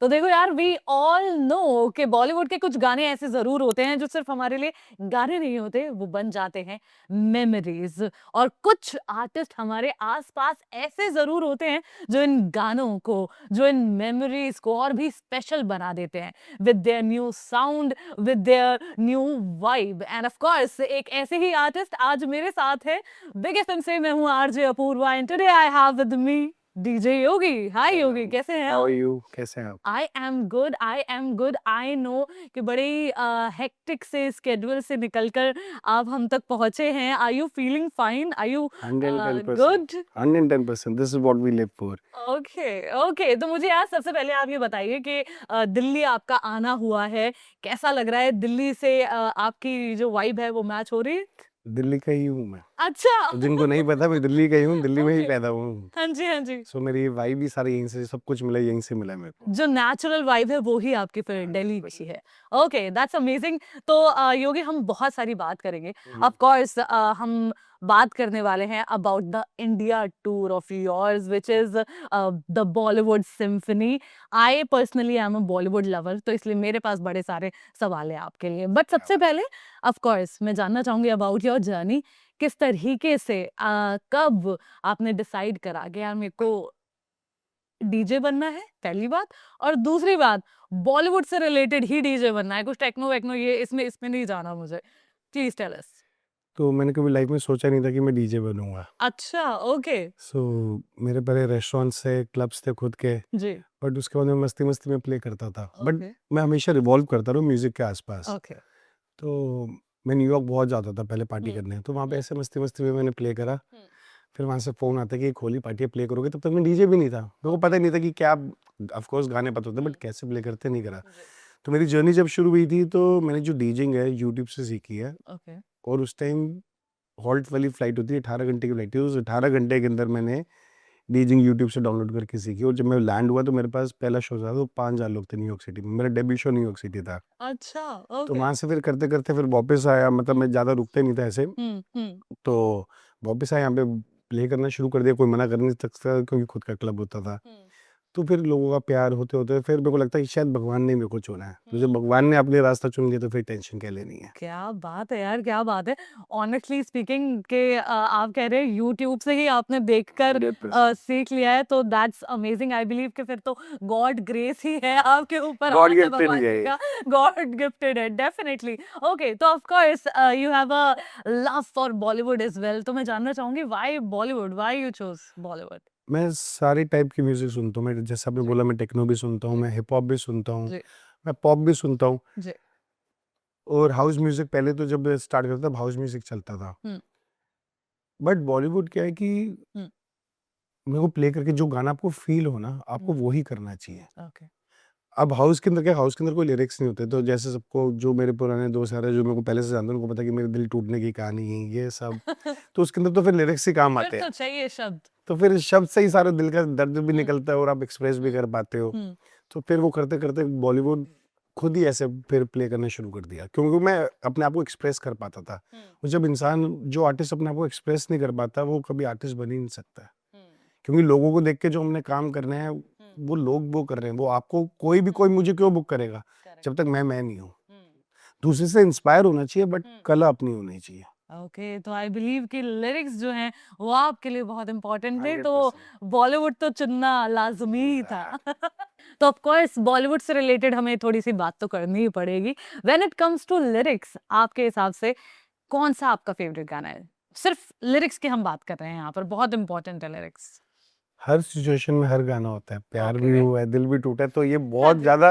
तो देखो यार, वी ऑल नो कि बॉलीवुड के कुछ गाने ऐसे ज़रूर होते हैं जो सिर्फ़ हमारे लिए गाने नहीं होते, वो बन जाते हैं मेमोरीज़। और कुछ आर्टिस्ट हमारे आस-पास ऐसे ज़रूर होते हैं जो इन गानों को, जो इन मेमोरीज़ को और भी स्पेशल बना देते हैं with their new sound, with their new vibe. End of course एक ऐसे ही आर्टिस्ट आज मेरे साथ है। बिग एफएम से मैं हूँ RJ Apurva and today I have with me DJ Yogi. Hi Yogi, hello, कैसे हैं हाउ आप? Are you? कैसे हैं आप? I am good, I am good. I know कि बड़ी हेक्टिक से स्केड्यूल से निकलकर आप हम तक पहुंचे हैं। Are you feeling fine? Are you 110%, good? 110%. This is what we live for. Okay, okay. तो मुझे यार सबसे पहले आप ये बताइए कि दिल्ली आपका आना हुआ है, कैसा लग रहा है? दिल्ली से आपकी जो वाइब है वो मैच हो रही है? दिल्ली का ही हूँ मैं। अच्छा। तो जिनको नहीं पता मैं दिल्ली का ही हूँ, दिल्ली में ही ओके। पैदा हुआ हूँ। हाँ जी, हाँ जी। सो मेरी वाइब भी सारी यहीं से, सब कुछ मिला यहीं से मिला है मेरे को। जो नेचुरल वाइब है वो ही आपकी फिर दिल्ली की 100%. है। Okay, that's amazing. तो योगी हम बहुत सारी बात करेंगे। हम्म. ऑफ कोर्स हम बात करने वाले हैं about the India tour of yours which is the Bollywood symphony. I personally I am a Bollywood lover, तो इसलिए मेरे पास बड़े सारे सवाल हैं आपके लिए। बट क्या सबसे बात पहले ऑफ कोर्स मैं जानना चाहूंगी अबाउट योर जर्नी। किस तरीके से कब आपने डिसाइड करा कि यार मेरे को डीजे बनना है, पहली बात। और दूसरी बात, बॉलीवुड से रिलेटेड ही डीजे बनना है, कुछ टेक्नो वेक्नो ये इसमें नहीं जाना मुझे। Please tell us. तो मैंने कभी लाइफ में सोचा नहीं था कि मैं डीजे बनूंगा। अच्छा, ओके। सो मेरे पहले रेस्टोरेंट्स थे, क्लब्स थे खुद के, जी। बट उसके बाद मैं मस्ती मस्ती में प्ले करता था, बट ओके, मैं हमेशा रिवॉल्व करता रहा म्यूजिक के आसपास। ओके। तो मैं न्यूयॉर्क बहुत जाता था पहले पार्टी हुँ, करने, तो वहाँ पे हुँ, ऐसे मस्ती-मस्ती में मैंने प्ले करा। हुँ, फिर वहाँ से फ़ोन आता है कि एक होली पार्टी है, प्ले करोगे? तब तक मैं डीजे भी नहीं था। मेरे को ओके। पता ही नहीं था कि क्या, ऑफ़ कोर्स गाने पता होते हैं हुँ, बट कैसे प्ले करते हैं, नहीं करा। जी, तो मेरी जर्नी जब शुरू हुई थी तो मैंने जो डीजिंग है यूट्यूब से सीखी है, ओके। और उस टाइम हॉल्ट वाली फ्लाइट होती है, 18 घंटे की फ्लाइट थी। उस 18 घंटे के अंदर मैंने डीजिंग यूट्यूब से डाउनलोड करके सीखी, और जब मैं लैंड हुआ तो मेरे पास पहला शो था, तो 5,000 लोग थे न्यूयॉर्क सिटी में। मेरा डेब्यू शो न्यूयॉर्क सिटी था। अच्छा, तो ओके। वहाँ से फिर करते-करते फिर वापस आया, मतलब हुँ, मैं ज़्यादा रुकता ही नहीं था ऐसे। हुँ, हुँ, तो वापस आया यहाँ पे, प्ले करना शुरू कर दिया, कोई मना कर नहीं सकता क्योंकि खुद का क्लब होता था। हुँ, तो फिर लोगों का प्यार होते-होते फिर मेरे को लगता है कि शायद भगवान ने मेरे को चुना है। तो जब हुँ। भगवान ने अपने रास्ता चुन लिया तो फिर टेंशन क्या लेनी है। क्या बात है यार, क्या बात है। ऑनेस्टली स्पीकिंग के आप कह रहे हैं यूट्यूब से ही आपने देखकर 100%. सीख लिया है, तो दैट्स अमेजिंग। आई बिलीव कि फिर तो गॉड ग्रेस ही है आपके ऊपर, गॉड और है गिफ्टेड ही भगवान है जी ये। का। गॉड गिफ्टेड है डेफिनेटली। ओके, तो of course you have a love for Bollywood as well. तो मैं जानना चाहूंगी why Bollywood, why you choose Bollywood? मैं सारे टाइप की म्यूज़िक सुनता हूँ। मैं जैसे आपने जी, बोला, मैं टेक्नो भी सुनता हूँ, जी, मैं हिप हॉप भी सुनता हूँ, जी, मैं पॉप भी सुनता हूँ, जी। और हाउस म्यूज़िक पहले तो जब स्टार्ट करता था, हाउस म्यूज़िक चलता था। हम्म, बट बॉलीवुड क्या है कि हम्म, मेरे को प्ले करके जो गाना आपको फ़ील हो ना, आपको हम्म। वो ही करना चाहिए। ओके। अब हाउस के अंदर क्या, हाउस के अंदर कोई लिरिक्स नहीं होते, तो जैसे सबको, जो मेरे पुराने दोस्त यार हैं, जो मेरे को पहले से जानते हैं, उनको पता है कि मेरे दिल टूटने की कहानी है, ये सब। तो उसके अंदर तो फिर लिरिक्स ही काम फिर आते तो हैं। चाहिए शब्द। तो फिर शब्द से ही सारे दिल का दर्द भी हम्म, निकलता है और आप एक्सप्रेस भी हम्म, कर पाते हो। हम्म, तो फिर वो करते-करते बॉलीवुड खुद ही ऐसे फिर प्ले करना शुरू कर दिया, क्योंकि मैं अपने आप को एक्सप्रेस कर पाता था। हम्म, और जब इंसान, जो आर्टिस्ट अपने आप को एक्सप्रेस नहीं कर पाता, वो कभी आर्टिस्ट बन ही नहीं सकता है। हम्म, क्योंकि लोगों को देख के जो हमने काम करने हैं, हम्म, वो लोग वो कर रहे हैं। वो आपको कोई भी, कोई हम्म। मुझे क्यों बुक करेगा, करेक्ट। जब तक मैं नहीं हूँ। हुँ, दूसरे से इंस्पायर होना चाहिए, बट हुँ। कला अपनी होनी चाहिए। ओके, तो आई बिलीव कि लिरिक्स जो हैं वो आपके लिए बहुत इम्पोर्टेंट थे, तो 100%. बॉलीवुड तो चुनना लाज़मी ही था। एग्ज़ैक्ट तो ऑफ कोर्स बॉलीवुड से रिलेटेड हमें थोड़ी-सी बात तो करनी ही पड़ेगी। When it comes to lyrics, आपके हिसाब से कौन-सा आपका फ़ेवरेट गाना है? सिर्फ लिरिक्स की हम बात कर रहे हैं यहाँ पर, बहुत इम्पोर्टेंट है लिरिक्स। हर सिचुएशन में हर गाना होता है, प्यार भी ओके। हुआ है, दिल भी टूटा है, तो ये हाँ बहुत जी। ज़्यादा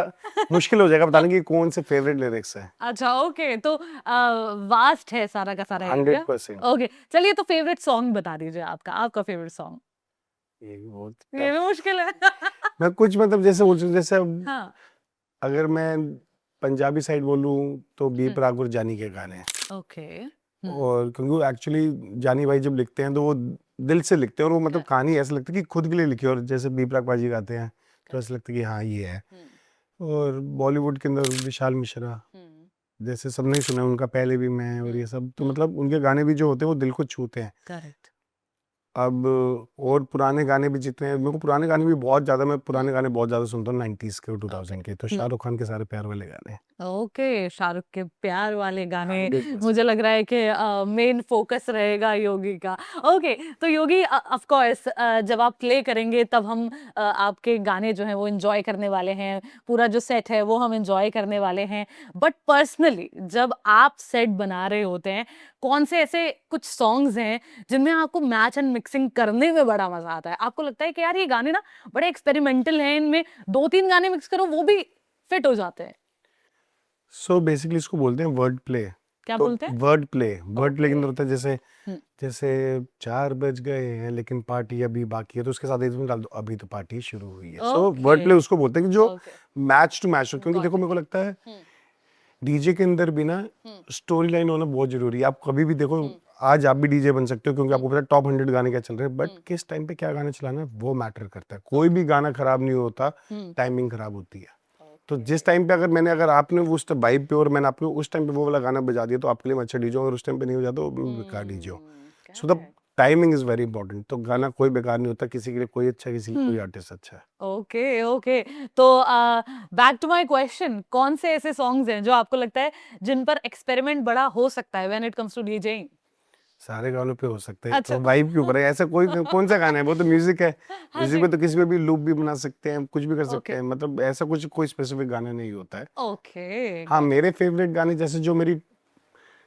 मुश्किल हो जाएगा बताना कि कौन से फेवरेट लिरिक्स हैं। अच्छा, ओके, तो वास्ट है सारा का सारा ये क्या? 100%. ओके, चलिए तो फ़ेवरेट सॉन्ग बता दीजिए आपका, आपका फ़ेवरेट सॉन्ग। ये भी बहुत ये भी टफ। मुश्किल है। मैं कुछ, मतलब जैसे बोलूँ, जैसे अब हाँ। अगर मैं पंजाबी साइड बोलूँ तो बी हुँ, प्राक और जानी के गाने हैं। ओके। हुँ, और क्योंकि एक्चुअली जानी भाई जब लिखते हैं तो वो दिल से लिखते हैं, और वो मतलब करेक्ट, कहानी ऐसा लगता है कि खुद के लिए लिखी है, और जैसे बी प्राक बाजी गाते हैं तो करेक्ट। ऐसा लगता है कि हाँ ये है। हुँ, और बॉलीवुड के अंदर विशाल मिश्रा, हुँ, जैसे सबने ही सुना है उनका, पहले भी मैं, और हुँ, ये सब, तो हुँ, मतलब उनके गाने भी जो होते हैं वो दिल को छूते हैं। करेक्ट। अब और पुराने गाने भी जितने मेरे को पुराने गाने भी बहुत ज़्यादा मैं पुराने गाने बहुत ज़्यादा सुनता हूँ 90s के और 2000 के, तो शाहरुख खान के सारे प्यार वाले गाने ओके, शाहरुख के प्यार वाले गाने 100%। मुझे लग रहा है कि मेन फोकस रहेगा योगी का। ओके, तो योगी ऑफ कोर्स जब आप प्ले करेंगे तब हम आपके गाने जो हैं वो एंजॉय करने वाले हैं, पूरा जो सेट है वो हम एंजॉय करने वाले हैं। बट पर्सनली जब आप सेट बना रहे होते हैं, कौन से ऐसे कुछ सॉन्ग्स हैं जिनमें आपको मैच एंड मिक्सिंग करने में बड़ा मजा आता है? आपको लगता है कि यार ये गाने ना बड़े एक्सपेरिमेंटल हैं, इनमें 2-3 गाने मिक्स करो वो भी फिट हो जाते हैं। सो बेसिकली इसको बोलते हैं वर्ड प्ले। क्या तो बोलते हैं? वर्ड प्ले के अंदर ओके। होता है जैसे हुँ। जैसे 4 बज गए हैं लेकिन पार्टी अभी बाकी है, तो उसके साथ इसमें डाल दो अभी तो पार्टी शुरू हुई है। सो ओके, वर्ड प्ले उसको बोलते हैं कि जो ओके, मैच टू मैच हो, क्योंकि गॉट देखो इट। मेरे को लगता है हुँ, डीजे के अंदर भी ना हुँ, स्टोरी लाइन होना बहुत जरूरी है। आप कभी भी देखो, हुँ, आज आप भी डीजे बन सकते हो क्योंकि हुँ, आपको पता है टॉप 100 गाने क्या चल रहे हैं, बट हुँ, किस टाइम पे क्या गाना चलाना है वो मैटर करता है। कोई ओके, भी गाना खराब नहीं होता, हुँ, टाइमिंग खराब होती है। तो ओके, जिस टाइम पे अगर आपने उस वाइब पे और मैंने आपको उस टाइम पे वो वाला गाना बजा दिया तो आपके लिए मैं अच्छा डीजे हूँ, अगर उस टाइम पे नहीं हो जाता तो बेकार डीजे हो। So the correct, timing is very important. तो हुँ, गाना कोई बेकार नहीं होता, किसी के लिए कोई अच्छा, किसी के लिए कोई हुँ, आर्टिस्ट अच्छा है। Okay, okay. तो बैक टू माय क्वेश्चन, कौन से ऐसे सॉन्ग्स हैं जो आपको लगता है जिन पर एक्सपेरिमेंट बड़ा हो सकता है when it comes to DJing? सारे गानों पे हो सकते हैं, अच्छा। तो वाइब के ऊपर है। ऐसा कोई कौन सा गाना है, वो तो म्यूजिक है। हाँ म्यूजिक जी, में तो किसी पे भी लूप भी बना सकते हैं, कुछ भी कर सकते ओके, हैं, मतलब ऐसा कुछ कोई स्पेसिफिक गाना नहीं होता है। ओके, हाँ, गॉट इट। मेरे फेवरेट गाने जैसे जो मेरी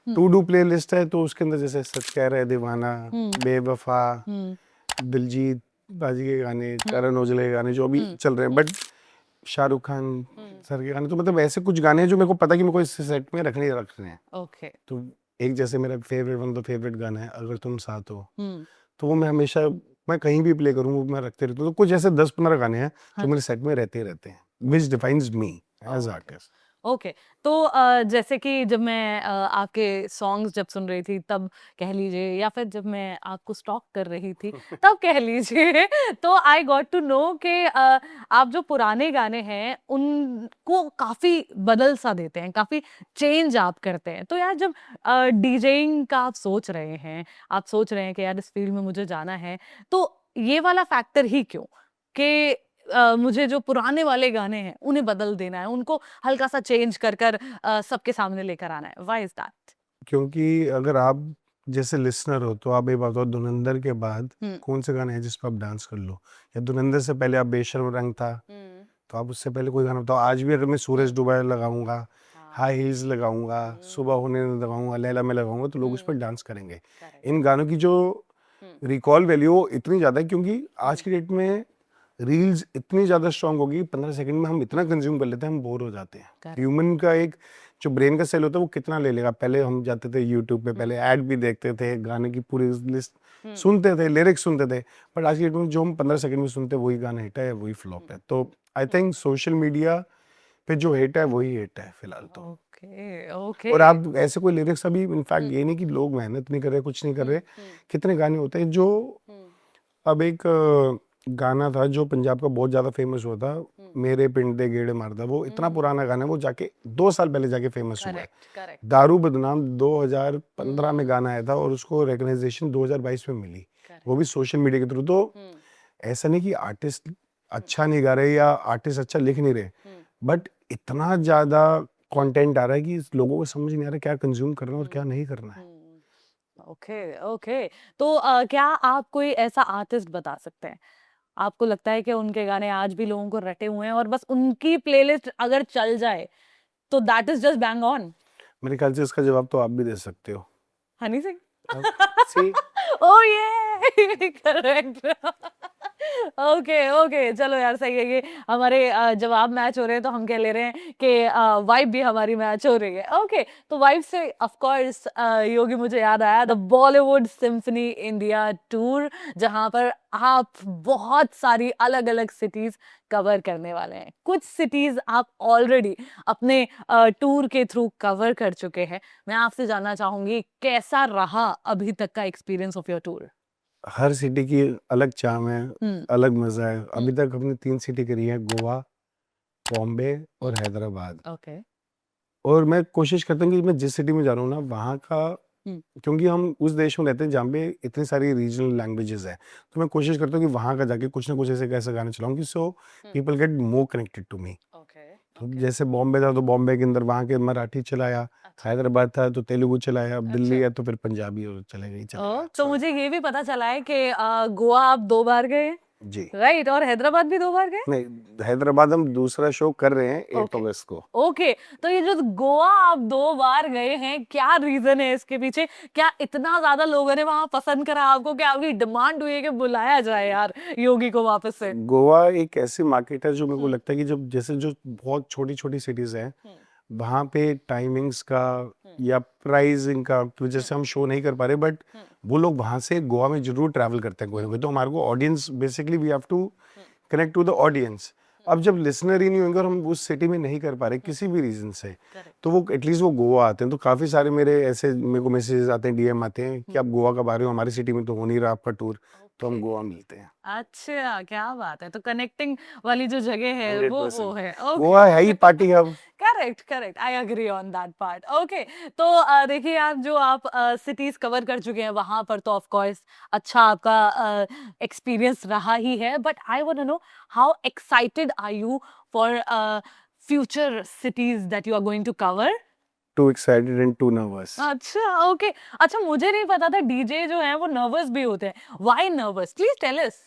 हुँ, टू डू प्लेलिस्ट है, तो उसके अंदर जैसे सच कह रहे दीवाना, हुँ, बेवफा, हुँ, दिलजीत बाजी के गाने, हुँ, करण औजले के गाने जो अभी हुँ, चल रहे हैं, हुँ, बट शाहरुख खान हुँ, सर के गाने, तो मतलब ऐसे कुछ गाने हैं जो मेरे को पता है कि मेरे को इस सेट में रखने हैं। ओके, तो एक जैसे मेरा favourite one of the favourite गाना है अगर तुम साथ हो, हुँ, तो वो मैं हमेशा मैं कहीं भी प्ले करूँ वो मैं रखते रहता हूँ। तो कुछ ऐसे 10-15 गाने हैं हाँ जो मेरे जी, सेट में रहते ही रहते हैं, which defines me as okay. Artist. Okay, तो जैसे कि जब मैं आपके सॉन्ग्स जब सुन रही थी तब कह लीजिए, या फिर जब मैं आपको स्टॉक कर रही थी तब कह लीजिए तो आई गॉट टू नो कि आप जो पुराने गाने हैं उनको काफ़ी बदल सा देते हैं, काफ़ी चेंज आप करते हैं। तो यार जब डीजेइंग का आप सोच रहे हैं, आप सोच रहे हैं कि यार इस फील्ड में मुझे जाना है, तो ये वाला फैक्टर ही क्यों? कि मुझे जो पुराने वाले गाने हैं उन्हें बदल देना है, उनको हल्का-सा चेंज कर सबके सामने लेकर आना है। Why is that? क्योंकि अगर आप जैसे लिसनर हो तो आप ये बताओ, धुरंधर के बाद हुँ, कौन से गाने हैं जिस पर आप डांस कर लो, या धुरंधर से पहले आप बेशर्म रंग था, हुँ, तो आप उससे पहले कोई गाना बताओ। आज भी अगर मैं सूरज हुँ, डूबा लगाऊंगा, हाई हाँ, हील्स लगाऊंगा, सुबह हुँ, होने न लगाऊंगा, लैला में लगाऊंगा, तो लोग उस पर हुँ, डांस करेंगे। करेक्ट, इन गानों की जो हुँ, रिकॉल वैल्यू इतनी ज़्यादा है क्योंकि आज हुँ, की डेट में रील्स इतनी ज़्यादा स्ट्रांग होगी, 15 सेकंड में हम इतना हुँ, कंज्यूम कर लेते हैं, हम बोर हो जाते हैं। करेक्ट, ह्यूमन का एक जो ब्रेन का सेल होता है वो कितना ले लेगा। पहले हम जाते थे यूट्यूब पे, हुँ, पहले ऐड भी देखते थे, गाने की पूरी लिस्ट हुँ, सुनते थे, लिरिक्स सुनते थे, बट आज की डेट में जो हम 15 सेकंड में सुनते हैं वही गाना हिट है या वही हुँ, फ्लॉप है। तो आई हुँ, थिंक सोशल मीडिया पे जो हिट है वही हिट है फिलहाल तो। ओके, ओके, और आप ऐसे कोई लिरिक्स अभी इनफैक्ट हुँ, ये नहीं कि लोग मेहनत नहीं कर रहे, कुछ नहीं कर हुँ, रहे, हुँ, कितने गाने होते हैं जो हुँ, अब एक गाना था जो पंजाब का बहुत ज़्यादा फेमस हुआ था, हुँ, मेरे पिंड दे गेड़े मारदा, वो इतना हुँ, पुराना गाना है, वो जाके 2 साल पहले जाके फेमस हुआ है। करेक्ट, करेक्ट, दारू बदनाम 2015 में हुँ, गाना आया था और उसको रिकग्नाइजेशन 2022 में मिली, वो करेक्ट, भी सोशल मीडिया के थ्रू। तो हुँ, ऐसा नहीं कि आर्टिस्ट हुँ, अच्छा नहीं गा रहे या आर्टिस्ट अच्छा लिख नहीं रहे, हुँ, बट इतना ज़्यादा कंटेंट आ रहा है कि लोगों को समझ नहीं आ रहा क्या कंज्यूम करना है और क्या हुँ, नहीं करना है। हुँ। Okay, okay. तो क्या आप कोई ऐसा आर्टिस्ट बता सकते हैं, आपको लगता है कि उनके गाने आज भी लोगों को रटे हुए हैं और बस उनकी प्लेलिस्ट अगर चल जाए, तो that is just bang on? मेरे ख्याल से इसका जवाब तो आप भी दे सकते हो। हनी सिंह? अब सी ओह ये! करेक्ट। ओके, ओके, चलो यार सही है ये। हमारे जवाब मैच हो रहे हैं तो हम कह ले रहे हैं कि वाइब भी हमारी मैच हो रही है। ओके, तो वाइब से ऑफ कोर्स योगी मुझे याद आया the Bollywood symphony India tour, जहाँ पर आप बहुत सारी अलग-अलग सिटीज़ कवर करने वाले हैं। कुछ सिटीज़ आप ऑलरेडी अपने टूर के थ्रू कवर कर चुके हैं। मैं आपसे जानना चाहूँगी कैसा रहा अभी तक का experience of your tour? Her city की अलग चार्म है, हुँ, अलग मज़ा है। हुँ, अभी तक हमने 3 सिटी करी है, गोवा, बॉम्बे हुँ, और हैदराबाद। ओके, और मैं कोशिश करता हूँ कि मैं जिस सिटी में जा रहा हूँ ना, वहाँ का क्योंकि हम उस देश में रहते हैं जहाँ पे इतनी सारी रीजनल लैंग्वेजेस है, तो मैं कोशिश करता हूँ कि वहाँ का जाके कुछ ना कुछ ऐसे गाने चलाऊँ कि so people get more connected to me. Okay, तो ओके। जैसे बॉम्बे था तो बॉम्बे के अंदर वहाँ के मराठी चलाया, अच्छा, हैदराबाद था तो तेलुगु चलाया, अब दिल्ली अच्छा। है तो फिर पंजाबी और चलेगा तो सॉरी। मुझे ये भी पता चला है कि गोवा आप 2 बार गए हैं, जी राइट? और हैदराबाद भी 2 बार गए? नहीं, हैदराबाद हम दूसरा शो कर रहे हैं 8 ओके, अगस्त को। ओके। तो ये जो गोवा आप 2 बार गए हैं, क्या रीज़न है इसके पीछे? क्या इतना ज़्यादा लोगों ने वहाँ पसंद करा आपको कि आपकी डिमांड हुई है कि बुलाया जाए यार योगी को वापस से? गोवा एक ऐसी मार्केट है जो मेरे को हुँ, लगता है कि जब जैसे जो बहुत छोटी-छोटी सिटीज़ हैं, हुँ, वहाँ पे टाइमिंग्स का हुँ, या प्राइसिंग का की वजह हुँ, से हम शो नहीं कर पा रहे, बट हुँ, वो लोग वहाँ से गोवा में ज़रूर ट्रैवल करते हैं कोई ना कोई। तो हमारे को audience basically we have to hmm, connect to the audience. हुँ। अब जब लिसनर ही नहीं होंगे और हम उस सिटी में नहीं कर पा रहे किसी भी रीज़न से, करेक्ट। तो वो एटलीस्ट वो गोवा आते हैं। तो काफ़ी सारे मेरे ऐसे मेरे को मैसेजेस आते हैं, डीएम आते हैं कि हुँ, आप गोवा कब आ रहे हो? हमारी सिटी में तो हो नहीं रहा आपका टूर, तो हम ओके। गोवा मिलते हैं। अच्छा, क्या बात है! तो कनेक्टिंग वाली जो जगह है वो 100% है। गोवा है ही okay. Party hub. Correct, correct. I agree on that part. Okay. तो देखिए आप जो आप सिटीज़ कवर कर चुके हैं वहाँ पर तो ऑफ कोर्स अच्छा आपका एक्सपीरियंस रहा ही है। But I want to know how excited are you for future cities that you are going to cover? Too excited and too nervous. अच्छा, ओके। अच्छा मुझे नहीं पता था डीजे जो हैं वो नर्वस भी होते हैं। Why nervous? Please tell us.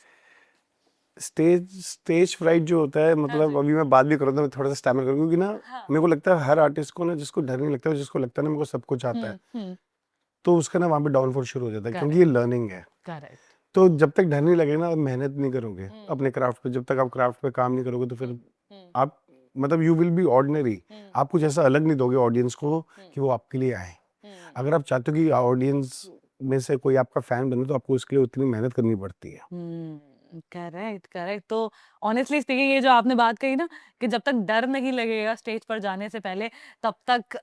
Stage fright जो होता है, हाँ मतलब जी। अभी मैं बात भी कर रहा था, मैं थोड़ा सा स्टैमर करूँ क्योंकि ना हाँ। मेरे को लगता है हर आर्टिस्ट को ना जिसको डर नहीं लगता है, जिसको लगता है ना मेरे को सब कुछ आता है, हुँ, हुँ। तो उसका ना वहाँ पे डाउनफॉल शुरू हो जाता है क्योंकि करेक्ट, ये लर्निंग है। करेक्ट। तो जब तक डर नहीं लगेगा ना, आप मेहनत नहीं करोगे हुँ, अपने क्राफ्ट पे, जब तक आप क्राफ्ट पे काम नहीं करोगे तो हुँ, फिर हुँ, आप मतलब यू विल बी ऑर्डिनरी। हुँ, आप कुछ ऐसा अलग नहीं दोगे ऑडियंस को हुँ, कि वो आपके लिए आए। हुँ। अगर आप चाहते हो कि ऑडियंस में से कोई आपका फैन बने तो आपको उसके लिए उतनी मेहनत करनी पड़ती है। Correct, correct. तो ऑनेस्टली स्पीकिंग ये जो आपने बात कही ना कि जब तक डर नहीं लगेगा स्टेज पर जाने से पहले तब तक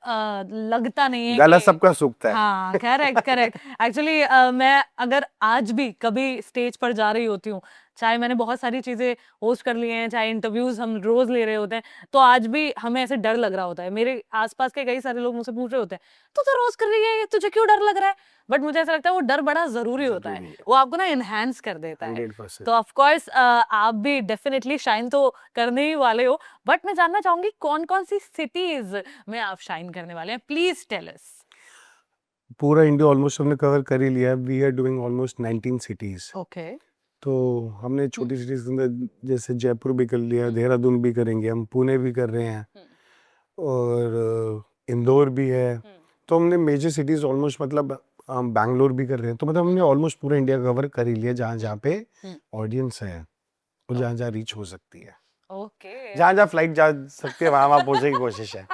लगता नहीं है गला कि सबका सूखता है। हाँ, करेक्ट, करेक्ट। एक्चुअली मैं अगर आज भी कभी स्टेज पर जा रही होती हूँ, चाहे मैंने बहुत सारी चीज़ें होस्ट कर ली हैं, चाहे इंटरव्यूज़ हम रोज़ ले रहे होते हैं, तो आज भी हमें ऐसे डर लग रहा होता है। मेरे आस-पास के कई सारे लोग मुझसे पूछ रहे होते हैं, "तू तो रोज़ कर रही है, तुझे क्यों डर लग रहा है?" बट मुझे ऐसा लगता है वो डर बड़ा ज़रूरी होता है। जरूरी है। वो आपको ना एनहांस कर देता है। 100%। तो ऑफ कोर्स आप भी डेफिनिटली शाइन तो करने ही वाले हो, बट मैं जानना चाहूँगी कौन-कौन सी सिटीज़ में आप शाइन करने वाले हैं? Please tell us. पूरा इंडिया ऑलमोस्ट हमने कवर कर ही लिया है। We are doing almost 19 cities. Okay. तो हमने हुँ, छोटी सिटीज के अंदर जैसे जयपुर भी कर लिया, हुँ, देहरादून भी करेंगे, हम पुणे भी कर रहे हैं हुँ, और इंदौर भी है। हुँ, तो हमने मेजर सिटीज ऑलमोस्ट मतलब बैंगलोर भी कर रहे हैं। तो मतलब हुँ, हमने ऑलमोस्ट पूरा इंडिया कवर कर ही लिया जहाँ हुँ, जहाँ पे हुँ। ऑडियंस है और ओ जहाँ जहाँ रीच हो सकती है, ओके। जहाँ जहाँ फ्लाइट जा सकती है वहाँ वहाँ पहुँचने की कोशिश है।